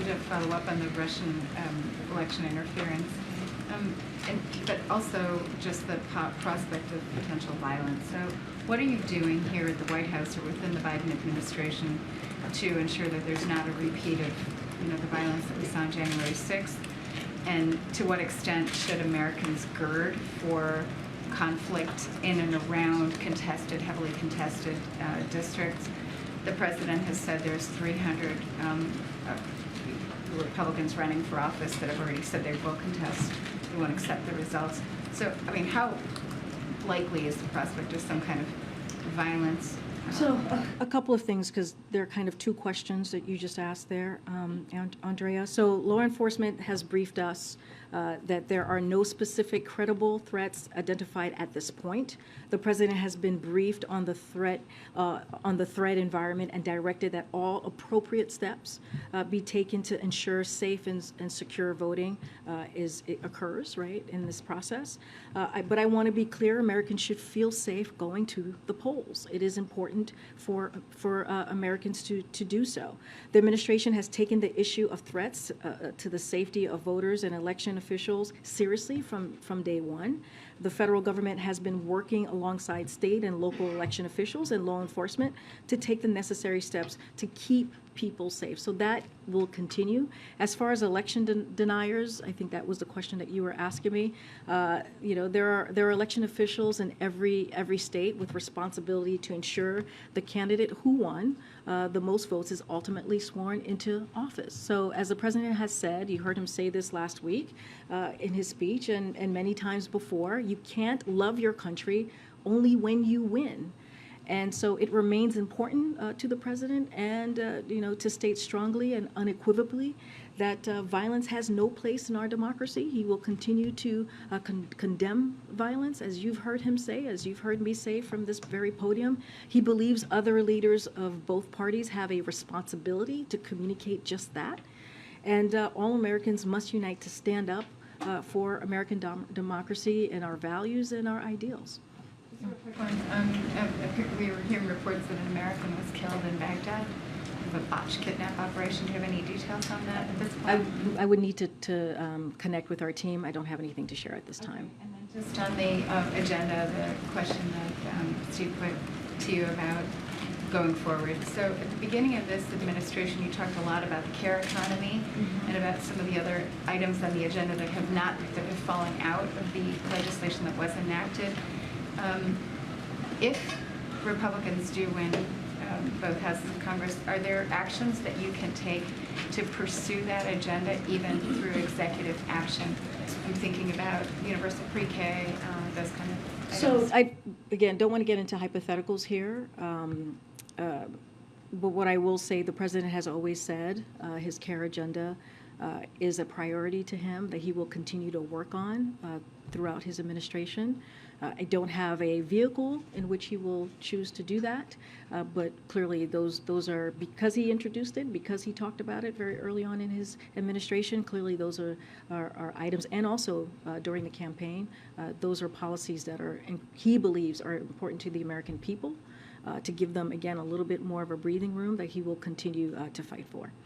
to follow up on the Russian election interference, but also just the prospect of potential violence. So what are you doing here at the White House or within the Biden administration to ensure that there's not a repeat of the violence that we saw on January 6th? And to what extent should Americans gird for conflict in and around heavily contested districts? The president has said there's 300 Republicans running for office that have already said they will contest, they won't accept the results. So, I mean, how likely is the prospect of some kind of violence? So a couple of things, because there are kind of two questions that you just asked there, Andrea. So law enforcement has briefed us that there are no specific credible threats identified at this point. The president has been briefed on the threat environment and directed that all appropriate steps be taken to ensure safe and secure voting occurs, right, in this process. But I want to be clear: Americans should feel safe going to the polls. It is important for Americans to do so. The administration has taken the issue of threats to the safety of voters and election officials seriously from day one. The federal government has been working alongside state and local election officials and law enforcement to take the necessary steps to keep people safe. So that will continue. As far as election deniers, I think that was the question that you were asking me. There are election officials in every state with responsibility to ensure the candidate who won the most votes is ultimately sworn into office. So as the president has said, you heard him say this last week in his speech and many times before, you can't love your country only when you win. And so it remains important to the president and, to state strongly and unequivocally that violence has no place in our democracy. He will continue to condemn violence, as you've heard him say, as you've heard me say from this very podium. He believes other leaders of both parties have a responsibility to communicate just that. And all Americans must unite to stand up for American democracy and our values and our ideals. Just a quick one. We were hearing reports that an American was killed in Baghdad of a botched kidnap operation. Do you have any details on that at this point? I would need to connect with our team. I don't have anything to share at this time. And then just on the agenda, the question that Steve put to you about going forward. So at the beginning of this administration, you talked a lot about the care economy and about some of the other items on the agenda that have fallen out of the legislation that was enacted. If Republicans do win both houses of Congress, are there actions that you can take to pursue that agenda even through executive action? I'm thinking about universal pre-K, those kind of items. So I, again, don't want to get into hypotheticals here, but what I will say, the president has always said his care agenda is a priority to him that he will continue to work on throughout his administration. I don't have a vehicle in which he will choose to do that, but clearly those are, because he introduced it, because he talked about it very early on in his administration, clearly those are items, and also during the campaign, those are policies that he believes are important to the American people, to give them, again, a little bit more of a breathing room that he will continue to fight for.